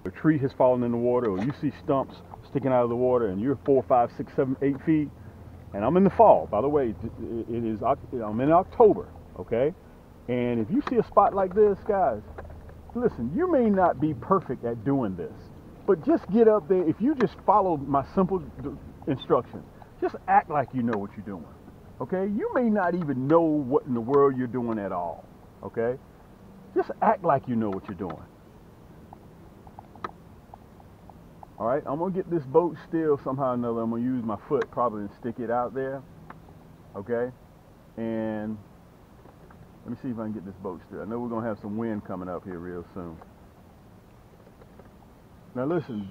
a tree has fallen in the water, or you see stumps sticking out of the water, and you're 4, 5, 6, 7, 8 feet, and I'm in the fall, by the way, I'm in October, okay? And if you see a spot like this, guys, listen, you may not be perfect at doing this, but just get up there. If you just follow my simple instructions, just act like you know what you're doing, okay? You may not even know what in the world you're doing at all, okay? Just act like you know what you're doing. All right, I'm gonna get this boat still somehow or another. I'm gonna use my foot probably and stick it out there, okay? And let me see if I can get this boat still. I know we're gonna have some wind coming up here real soon. Now listen,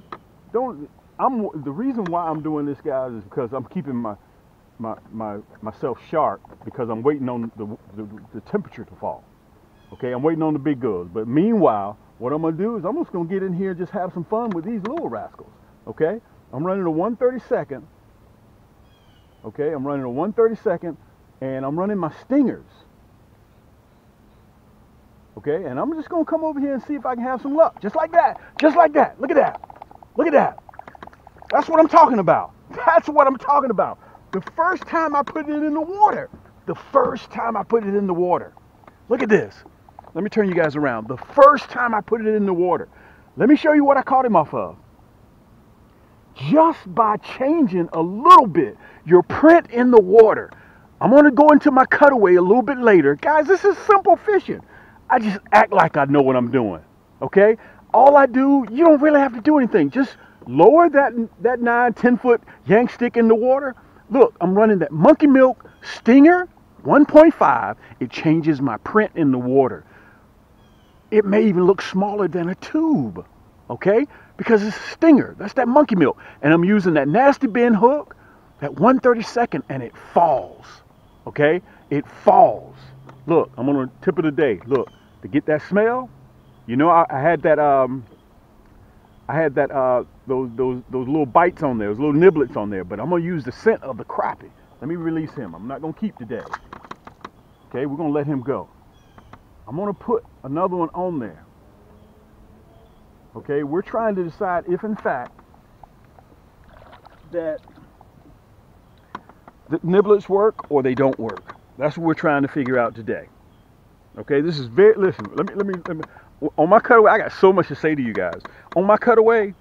the reason why I'm doing this, guys, is because I'm keeping myself sharp, because I'm waiting on the temperature to fall. Okay, I'm waiting on the big girls. But meanwhile, what I'm gonna do is I'm just gonna get in here and just have some fun with these little rascals. Okay, I'm running a 1/32. Okay, I'm running a 1/32, and I'm running my stingers. Okay, and I'm just gonna come over here and see if I can have some luck. Just like that, just like that. Look at that, look at that. That's what I'm talking about. That's what I'm talking about. The first time I put it in the water, the first time I put it in the water. Look at this. Let me turn you guys around. The first time I put it in the water, let me show you what I caught him off of. Just by changing a little bit your print in the water. I'm going to go into my cutaway a little bit later. Guys, this is simple fishing. I just act like I know what I'm doing. Okay? All I do, you don't really have to do anything. Just lower that 9, 10 foot Yaannk Stik in the water. Look, I'm running that monkey milk stinger 1.5. It changes my print in the water. It may even look smaller than a tube, okay? Because it's a stinger. That's that monkey milk. And I'm using that nasty bend hook, that 1/32, and it falls, okay? It falls. Look, I'm on the tip of the day. Look, to get that smell, you know, I had that those little bites on there, those little niblets on there, but I'm gonna use the scent of the crappie. Let me release him. I'm not gonna keep today. Okay, we're gonna let him go. I'm gonna put another one on there. Okay, we're trying to decide if in fact that the niblets work or they don't work. That's what we're trying to figure out today. Okay, this is very, listen, let me, on my cutaway, I got so much to say to you guys. On my cutaway,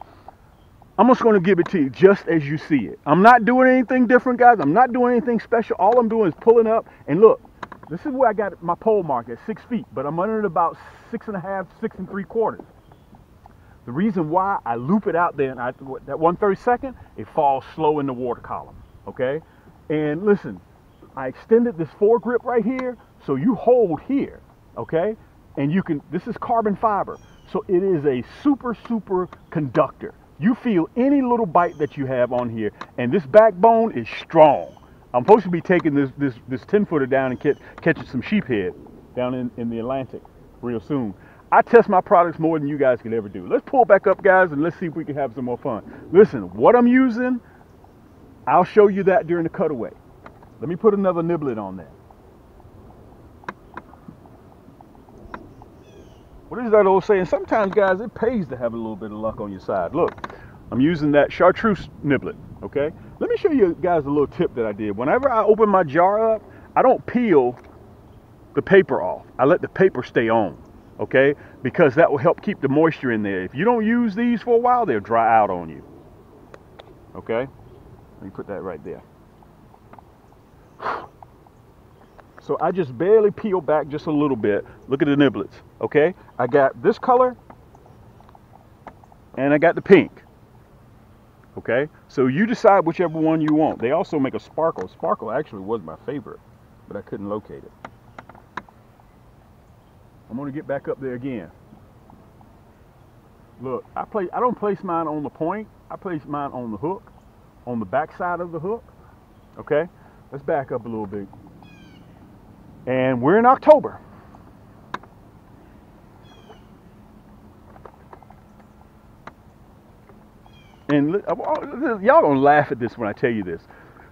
I'm just gonna give it to you just as you see it. I'm not doing anything different, guys. I'm not doing anything special. All I'm doing is pulling up, and look, this is where I got my pole mark at 6 feet, but I'm under it about 6.5, 6 3/4. The reason why I loop it out there, and that 1/32, it falls slow in the water column, okay? And listen, I extended this foregrip right here, so you hold here, okay? And you can, this is carbon fiber, so it is a super conductor. You feel any little bite that you have on here, and this backbone is strong. I'm supposed to be taking this 10-footer down and catching some sheephead down in the Atlantic real soon. I test my products more than you guys could ever do. Let's pull back up, guys, and let's see if we can have some more fun. Listen, what I'm using, I'll show you that during the cutaway. Let me put another niblet on there. What is that old saying? Sometimes, guys, it pays to have a little bit of luck on your side. Look, I'm using that Chartreuse niblet, okay? Let me show you guys a little tip that I did. Whenever I open my jar up, I don't peel the paper off. I let the paper stay on, okay? Because that will help keep the moisture in there. If you don't use these for a while, they'll dry out on you, okay? Let me put that right there. So I just barely peel back just a little bit. Look at the niblets, okay? I got this color and I got the pink, okay? So you decide whichever one you want. They also make a sparkle. Sparkle actually was my favorite, but I couldn't locate it. I'm gonna get back up there again. Look, I don't place mine on the point. I place mine on the hook, on the back side of the hook, okay? Let's back up a little bit. And we're in October. And y'all gonna laugh at this when I tell you this.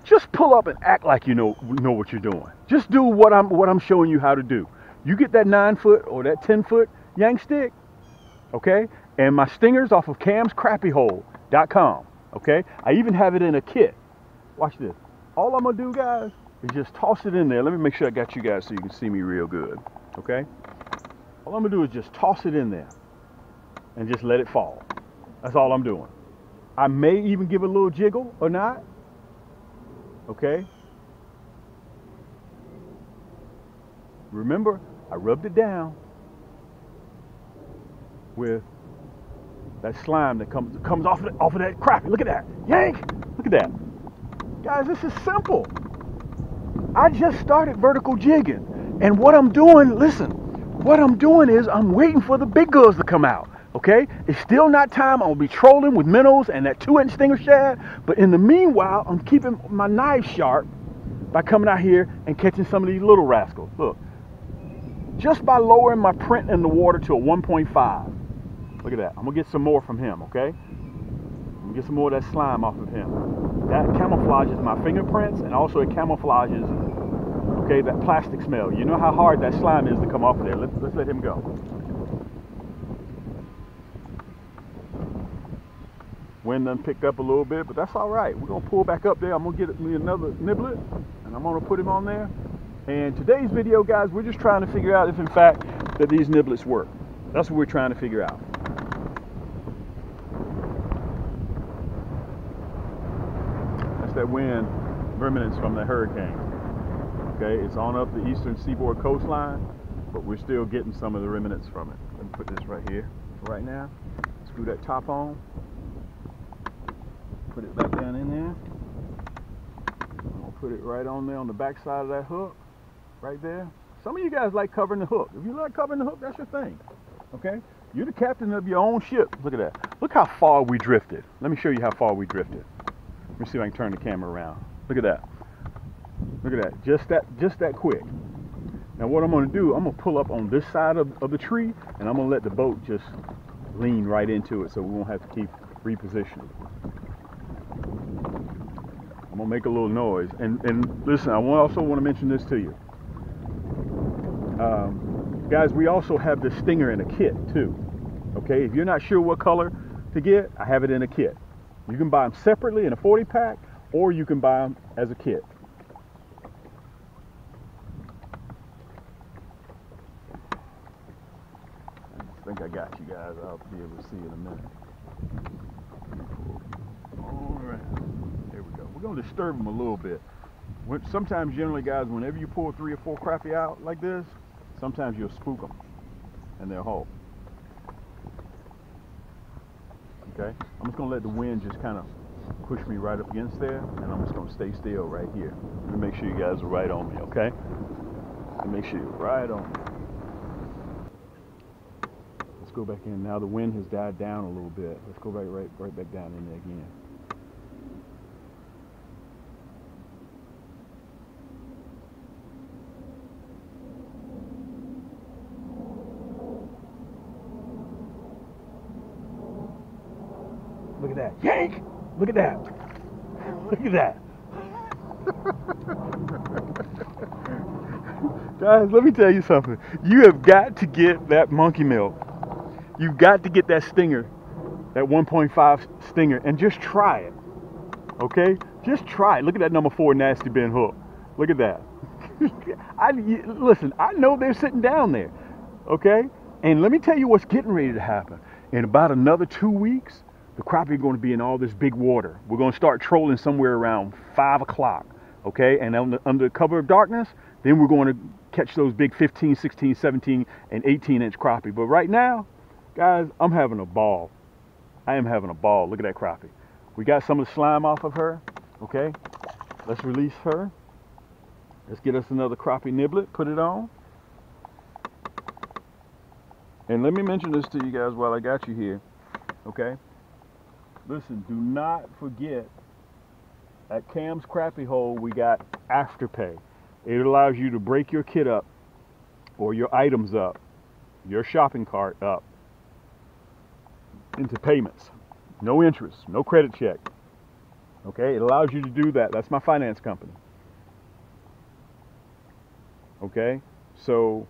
Just pull up and act like you know what you're doing. Just do what I'm showing you how to do. You get that 9-foot or that 10-foot Yaannk Stik, okay? And my stingers off of camscrappiehole.com. Okay, I even have it in a kit. Watch this. All I'm gonna do, guys, is just toss it in there. Let me make sure I got you guys so you can see me real good. Okay, all I'm gonna do is just toss it in there and just let it fall. That's all I'm doing. I may even give it a little jiggle or not. Okay, remember, I rubbed it down with that slime that comes off of that crappie. Look at that. Yank! Look at that. Guys, this is simple. I just started vertical jigging. And what I'm doing, listen, what I'm doing is I'm waiting for the big girls to come out. Okay? It's still not time. I'm going to be trolling with minnows and that 2-inch stinger shad. But in the meanwhile, I'm keeping my knife sharp by coming out here and catching some of these little rascals. Look. Just by lowering my print in the water to a 1.5. Look at that. I'm going to get some more from him, okay? I'm going to get some more of that slime off of him. That camouflages my fingerprints, and also it camouflages, okay, that plastic smell. You know how hard that slime is to come off of there. Let's let him go. Wind done picked up a little bit, but that's all right. We're going to pull back up there. I'm going to get me another niblet, and I'm going to put him on there. And today's video, guys, we're just trying to figure out if, in fact, that these niblets work. That's what we're trying to figure out. That's that wind remnants from the hurricane. Okay, it's on up the eastern seaboard coastline, but we're still getting some of the remnants from it. Let me put this right here for right now. Screw that top on. Put it back down in there. I'm gonna put it right on there on the back side of that hook. Right there. Some of you guys like covering the hook. If you like covering the hook, that's your thing. Okay? You're the captain of your own ship. Look at that. Look how far we drifted. Let me show you how far we drifted. Let me see if I can turn the camera around. Look at that. Look at that. Just that quick. Now what I'm going to do, I'm going to pull up on this side of the tree, and I'm going to let the boat just lean right into it so we won't have to keep repositioning. I'm going to make a little noise. And listen, I also want to mention this to you. Guys, we also have the stinger in a kit too. Okay, if you're not sure what color to get, I have it in a kit. You can buy them separately in a 40 pack, or you can buy them as a kit. I think I got you guys. I'll be able to see in a minute. All right, there we go. We're going to disturb them a little bit. Sometimes, generally, guys, whenever you pull 3 or 4 crappie out like this, sometimes you'll spook them and they'll hold. Okay, I'm just going to let the wind just kind of push me right up against there, and I'm just going to stay still right here. Let me make sure you guys are right on me, okay? Let me make sure you're right on me. Let's go back in. Now the wind has died down a little bit. Let's go right back down in there again. Look at that. Yank! Look at that. Look at that. Guys, let me tell you something. You have got to get that monkey milk. You've got to get that stinger, that 1.5 stinger, and just try it. Okay? Just try it. Look at that number 4 nasty bin hook. Look at that. Listen, I know they're sitting down there. Okay? And let me tell you what's getting ready to happen. In about another 2 weeks, the crappie are going to be in all this big water. We're going to start trolling somewhere around 5 o'clock, okay? And under cover of darkness, then we're going to catch those big 15, 16, 17, and 18-inch crappie. But right now, guys, I'm having a ball. I am having a ball. Look at that crappie. We got some of the slime off of her, okay? Let's release her. Let's get us another crappie niblet, put it on. And let me mention this to you guys while I got you here, okay? Listen, do not forget, at Cam's Crappie Hole, we got Afterpay. It allows you to break your kit up, or your items up, your shopping cart up, into payments. No interest, no credit check. Okay, it allows you to do that. That's my finance company. Okay, so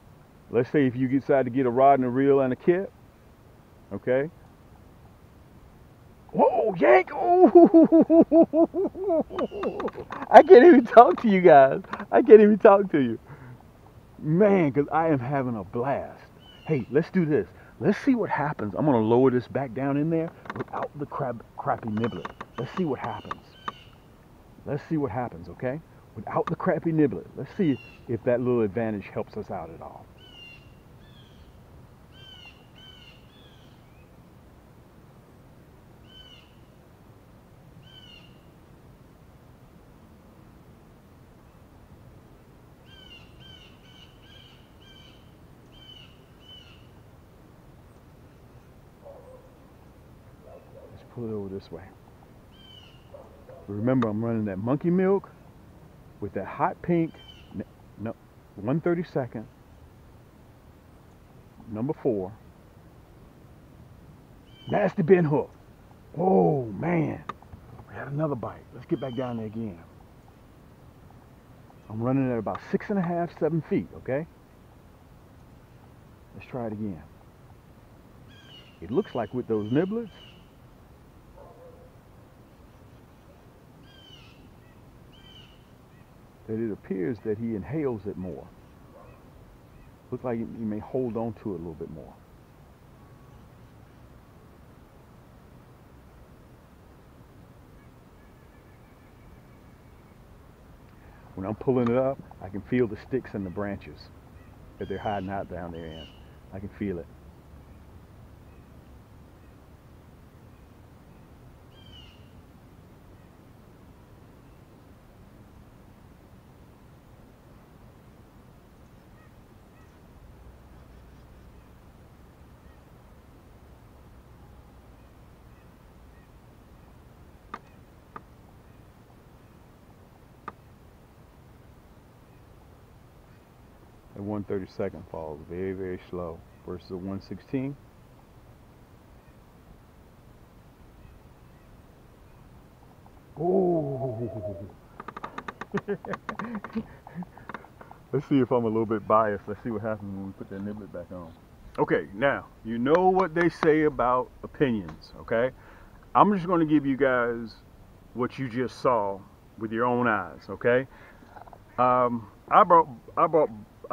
let's say if you decide to get a rod and a reel and a kit, okay, Whoa, Yaannk! Oh, I can't even talk to you guys. I can't even talk to you. Man, because I am having a blast. Hey, let's do this. Let's see what happens. I'm going to lower this back down in there without the crappie nibbler. Let's see what happens. Let's see what happens, okay? Without the crappie nibbler. Let's see if that little advantage helps us out at all. Let's pull it over this way. Remember, I'm running that monkey milk with that hot pink, no, 1/32, number 4. Nasty bent hook. Oh, man. We had another bite. Let's get back down there again. I'm running at about 6.5, 7 feet, okay? Let's try it again. It looks like with those nibblers, that it appears that he inhales it more. Looks like he may hold on to it a little bit more. When I'm pulling it up, I can feel the sticks and the branches that they're hiding out down there in. I can feel it. The 1/32 falls very, very slow versus the 1/16. Oh! Let's see if I'm a little bit biased. Let's see what happens when we put that nibbler back on. Okay, now, you know what they say about opinions, okay? I'm just going to give you guys what you just saw with your own eyes, okay? I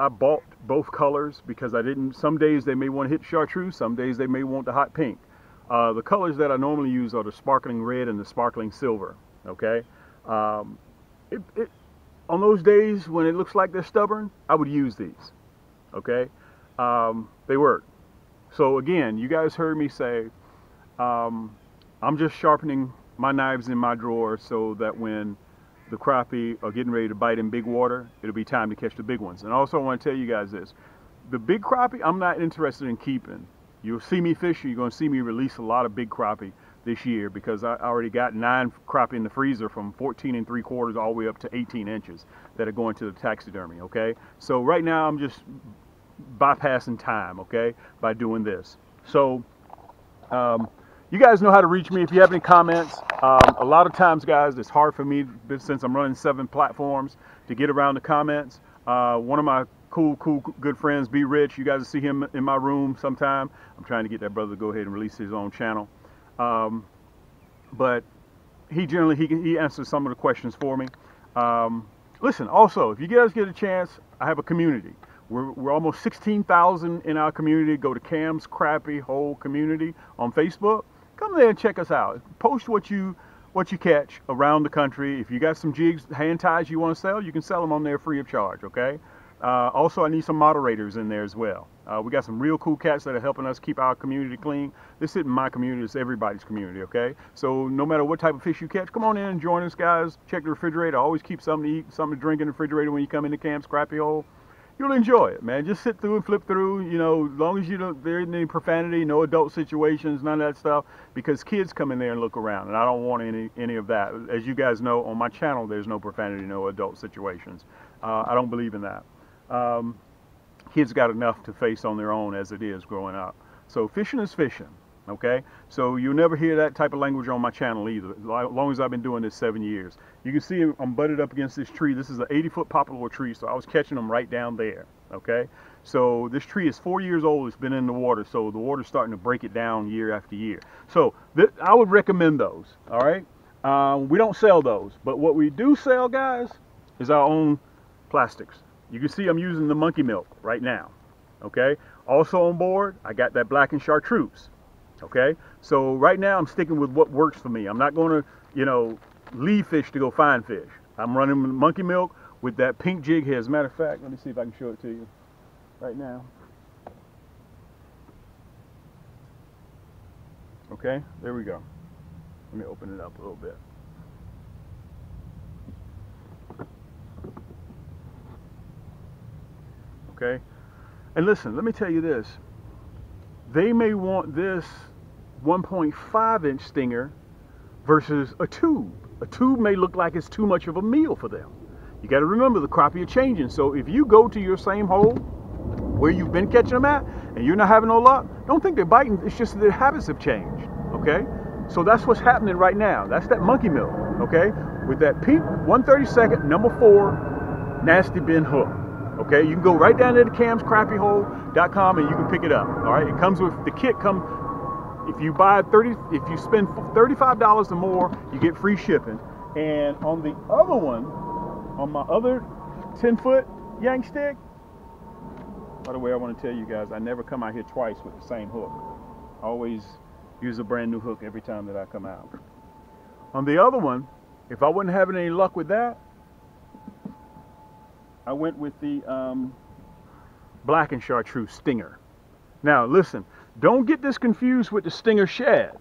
bought both colors because I didn't. Some days they may want to hit chartreuse. Some days they may want the hot pink. The colors that I normally use are the sparkling red and the sparkling silver. Okay. On those days when it looks like they're stubborn, I would use these. Okay. They work. So again, you guys heard me say, I'm just sharpening my knives in my drawer so that when the crappie are getting ready to bite in big water, it'll be time to catch the big ones. And also I want to tell you guys this. The big crappie, I'm not interested in keeping. You'll see me fishing, you're going to see me release a lot of big crappie this year because I already got 9 crappie in the freezer from 14 3/4 all the way up to 18 inches that are going to the taxidermy, okay? So right now I'm just bypassing time, okay, by doing this. So, you guys know how to reach me if you have any comments. A lot of times, guys, it's hard for me since I'm running 7 platforms to get around the comments. One of my cool, good friends, Be Rich, you guys will see him in my room sometime. I'm trying to get that brother to go ahead and release his own channel. But he generally, he answers some of the questions for me. Listen, also, if you guys get a chance, I have a community. We're almost 16,000 in our community. Go to Cam's Crappie Hole Community on Facebook. Come there and check us out. Post what you catch around the country. If you got some jigs, hand ties you want to sell, you can sell them on there free of charge, okay? Also, I need some moderators in there as well. We got some real cool cats that are helping us keep our community clean. This isn't my community, it's everybody's community, okay? So no matter what type of fish you catch, come on in and join us, guys. Check the refrigerator. Always keep something to eat, something to drink in the refrigerator when you come into Cam's Crappie Hole. You'll enjoy it, man. Just sit through and flip through, you know, as long as you don't, there isn't any profanity, no adult situations, none of that stuff, because kids come in there and look around, and I don't want any of that. As you guys know, on my channel, there's no profanity, no adult situations. I don't believe in that. Kids got enough to face on their own as it is growing up. So fishing is fishing, okay? So you'll never hear that type of language on my channel either, as long as I've been doing this 7 years. You can see I'm butted up against this tree. This is an 80-foot poplar tree, so I was catching them right down there, okay? So this tree is 4 years old. It's been in the water, so the water's starting to break it down year after year. So I would recommend those. All right. We don't sell those, but what we do sell, guys, is our own plastics. You can see I'm using the monkey milk right now. Okay. Also on board, I got that black and chartreuse. Okay. So right now I'm sticking with what works for me. I'm not going to, you know, leave fish to go find fish. I'm running monkey milk with that pink jighead. As a matter of fact, let me see if I can show it to you right now. Okay, there we go. Let me open it up a little bit. Okay, and listen, let me tell you this. They may want this 1.5-inch stinger versus a tube. A tube may look like it's too much of a meal for them. You got to remember the crappie are changing. So if you go to your same hole where you've been catching them at and you're not having no luck, don't think they're biting. It's just that their habits have changed. Okay, so that's what's happening right now. That's that monkey milk. Okay, with that pink 132nd number 4 nasty bin hook. Okay, you can go right down there to camscrappieHole.com and you can pick it up. All right, it comes with the kit. If you spend $35 or more, you get free shipping. And on the other one, on my other 10-foot Yaannk Stik, by the way, I want to tell you guys, I never come out here twice with the same hook. I always use a brand new hook every time that I come out. On the other one, if I wasn't having any luck with that, I went with the black and chartreuse stinger. Now listen, don't get this confused with the stinger shad.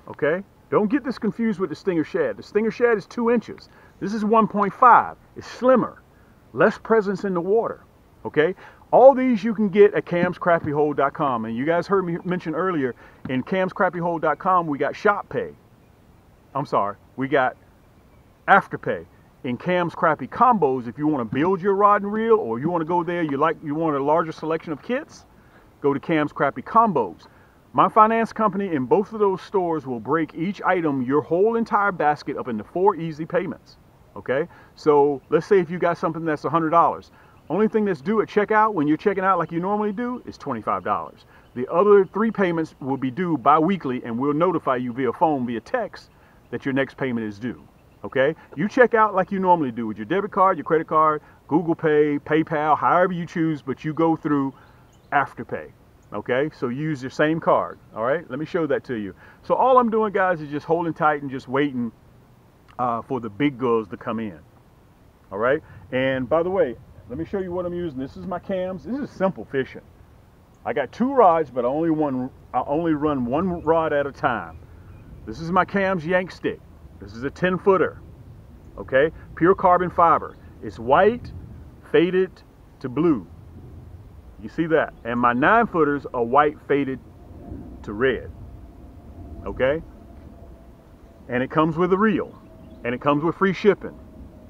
Okay? Don't get this confused with the stinger shad. The stinger shad is 2 inches. This is 1.5. It's slimmer, less presence in the water. Okay? All these you can get at camscrappieHole.com. And you guys heard me mention earlier, in camscrappieHole.com we got shop pay. I'm sorry, we got afterpay. In Cam's Crappie Combos, if you want to build your rod and reel, or you want to go there, you want a larger selection of kits, go to Cam's Crappie Combos. My finance company in both of those stores will break each item, your whole entire basket, up into 4 easy payments. Okay? So let's say if you got something that's $100. Only thing that's due at checkout, when you're checking out like you normally do, is $25. The other 3 payments will be due bi-weekly, and we'll notify you via phone, via text, that your next payment is due. Okay, you check out like you normally do with your debit card, your credit card, Google Pay, PayPal, however you choose, but you go through Afterpay. Okay, so use your same card. All right, let me show that to you. So all I'm doing, guys, is just holding tight and just waiting for the big girls to come in. All right, and by the way, let me show you what I'm using. This is my cams. This is simple fishing. I got 2 rods, but I only run 1 rod at a time. This is my Cam's Yaannk Stik. This is a 10-footer, okay? Pure carbon fiber. It's white, faded to blue. You see that? And my 9-footers are white, faded to red, okay? And it comes with a reel, and it comes with free shipping.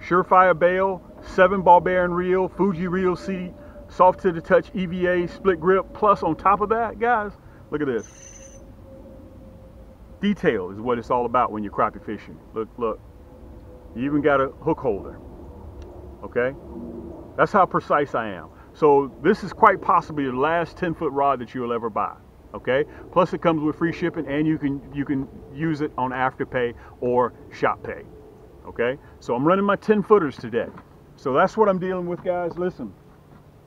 Surefire bail, 7 ball bearing reel, Fuji reel seat, soft to the touch EVA, split grip. Plus on top of that, guys, look at this. Detail is what it's all about when you're crappie fishing. Look, look. You even got a hook holder. Okay? That's how precise I am. So this is quite possibly the last 10-foot rod that you'll ever buy. Okay? Plus it comes with free shipping, and you can use it on Afterpay or Shop Pay. Okay? So I'm running my 10-footers today. So that's what I'm dealing with, guys. Listen,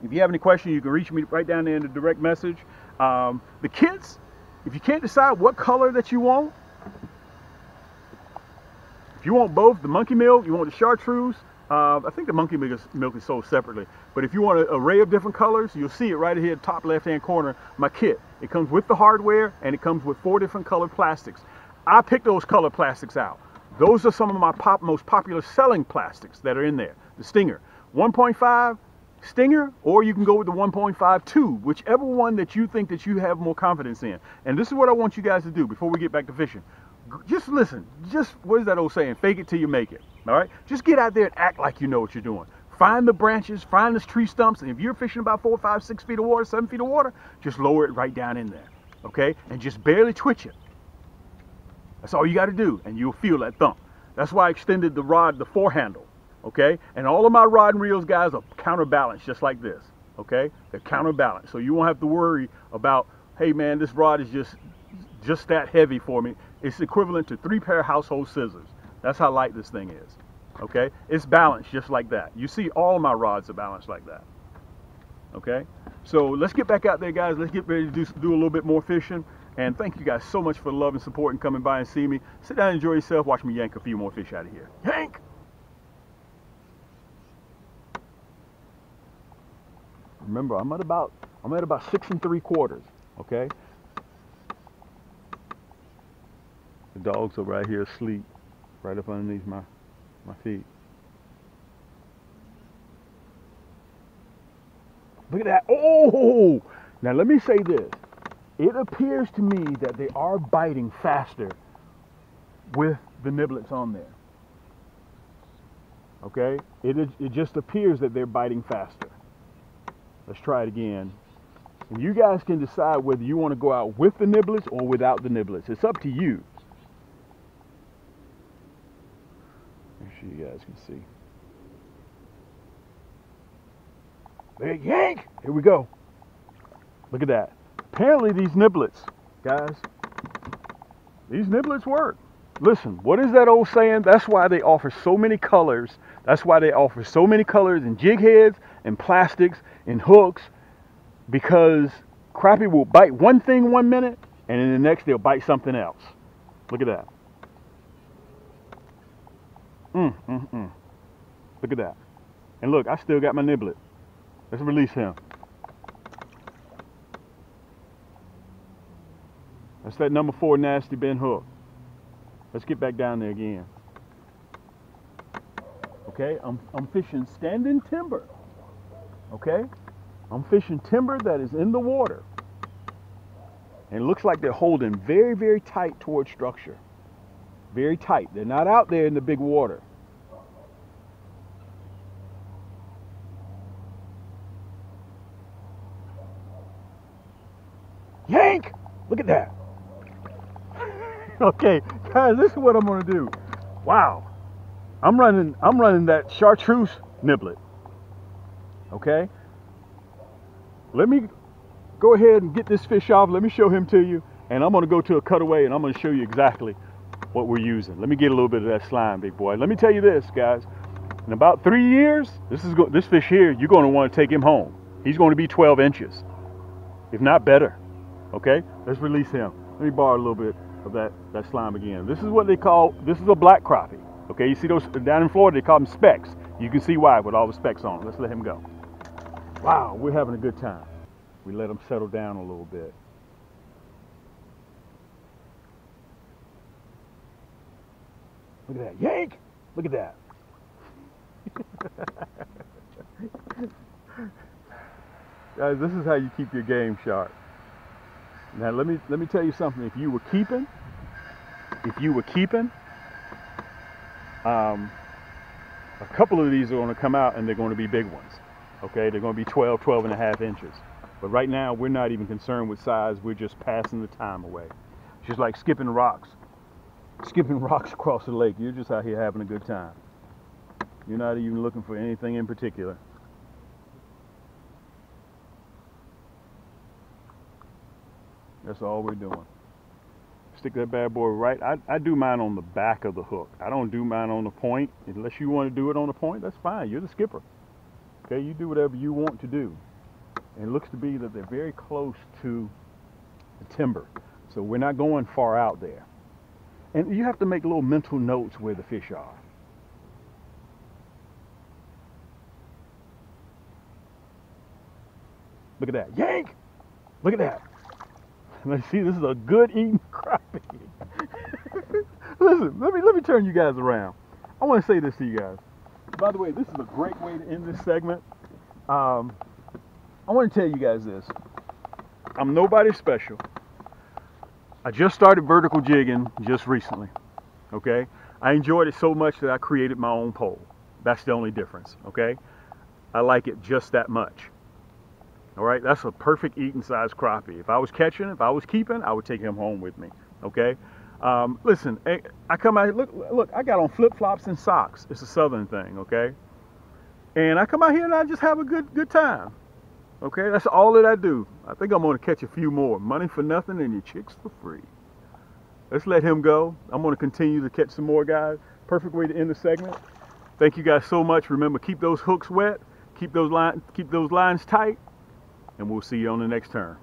if you have any questions, you can reach me right down there in the direct message. The kits, if you can't decide what color that you want, if you want both the monkey milk, you want the chartreuse, I think the monkey milk is sold separately, but if you want an array of different colors, you'll see it right here at the top left-hand corner, my kit. It comes with the hardware, and it comes with 4 different colored plastics. I picked those color plastics out. Those are some of my most popular selling plastics that are in there. The Stinger, 1.5 Stinger, or you can go with the 1.5 tube, whichever one that you think that you have more confidence in. And this is what I want you guys to do before we get back to fishing. Just listen. Just, what is that old saying? Fake it till you make it. All right? Just get out there and act like you know what you're doing. Find the branches, find the tree stumps, and if you're fishing about 4, 5, 6 feet of water, 7 feet of water, just lower it right down in there. Okay? And just barely twitch it. That's all you got to do, and you'll feel that thump. That's why I extended the rod, the 4 handle. Okay? And all of my rod and reels, guys, are counterbalanced just like this. okay? They're counterbalanced. So you won't have to worry about, hey man, this rod is just that heavy for me. It's equivalent to 3 pair of household scissors. That's how light this thing is, okay? It's balanced just like that. You see all my rods are balanced like that, okay? So let's get back out there, guys. Let's get ready to do a little bit more fishing. And thank you guys so much for the love and support and coming by and see me. Sit down and enjoy yourself. Watch me yank a few more fish out of here. Yank! Remember, I'm at about 6 3/4, okay? The dogs are right here asleep, right up underneath my feet. Look at that. Oh! Now let me say this. It appears to me that they are biting faster with the niblets on there. Okay? It just appears that they're biting faster. Let's try it again. And you guys can decide whether you want to go out with the niblets or without the niblets. It's up to you. Make sure you guys can see. There, yank! Here we go. Look at that. Apparently these niblets, guys, these niblets work. Listen, what is that old saying? That's why they offer so many colors. That's why they offer so many colors in jig heads and plastics and hooks, because crappie will bite one thing 1 minute and in the next they'll bite something else. Look at that. Look at that. And look, I still got my niblet. Let's release him. That's that number 4 nasty bent hook. Let's get back down there again. Okay, I'm fishing standing timber. Okay, I'm fishing timber that is in the water. And it looks like they're holding very, very tight towards structure. Very tight. They're not out there in the big water. Yank! Look at that. Okay, guys, this is what I'm gonna do. Wow, I'm running that Chartreuse niblet. Okay, let me go ahead and get this fish off. Let me show him to you, and I'm gonna go to a cutaway and I'm gonna show you exactly what we're using. Let me get a little bit of that slime, big boy. Let me tell you this, guys. In about 3 years, this fish here, you're gonna want to take him home. He's going to be 12 inches, if not better. Okay, let's release him. Let me borrow a little bit of that slime again. This is what they call, this is a black crappie. Okay, you see those down in Florida, they call them specks. You can see why with all the specks on them. Let's let him go. Wow, we're having a good time. We let him settle down a little bit. Look at that, yank! Look at that. Guys, this is how you keep your game sharp. Now let me tell you something. If you were keeping, a couple of these are going to come out and they're going to be big ones. Okay, they're going to be 12 and a half inches. But right now we're not even concerned with size. We're just passing the time away. It's just like skipping rocks across the lake. You're just out here having a good time. You're not even looking for anything in particular. That's all we're doing. Stick that bad boy right. I do mine on the back of the hook. I don't do mine on the point. Unless you want to do it on the point, that's fine. You're the skipper. Okay, you do whatever you want to do. And it looks to be that they're very close to the timber. So we're not going far out there. And you have to make little mental notes where the fish are. Look at that. Yank! Look at that. Let's see, this is a good eating crappie. Listen, let me turn you guys around. I want to say this to you guys. By the way, this is a great way to end this segment. I want to tell you guys this. I'm nobody special. I just started vertical jigging just recently. Okay? I enjoyed it so much that I created my own pole. That's the only difference. Okay? I like it just that much. All right, that's a perfect eating size crappie. If I was catching, if I was keeping, I would take him home with me. Okay, listen, I come out. Look, I got on flip flops and socks. It's a southern thing. Okay, and I come out here and I just have a good time. Okay, that's all that I do. I think I'm gonna catch a few more. Money for nothing and your chicks for free. Let's let him go. I'm gonna continue to catch some more, guys. Perfect way to end the segment. Thank you guys so much. Remember, keep those hooks wet, keep those lines tight, and we'll see you on the next turn.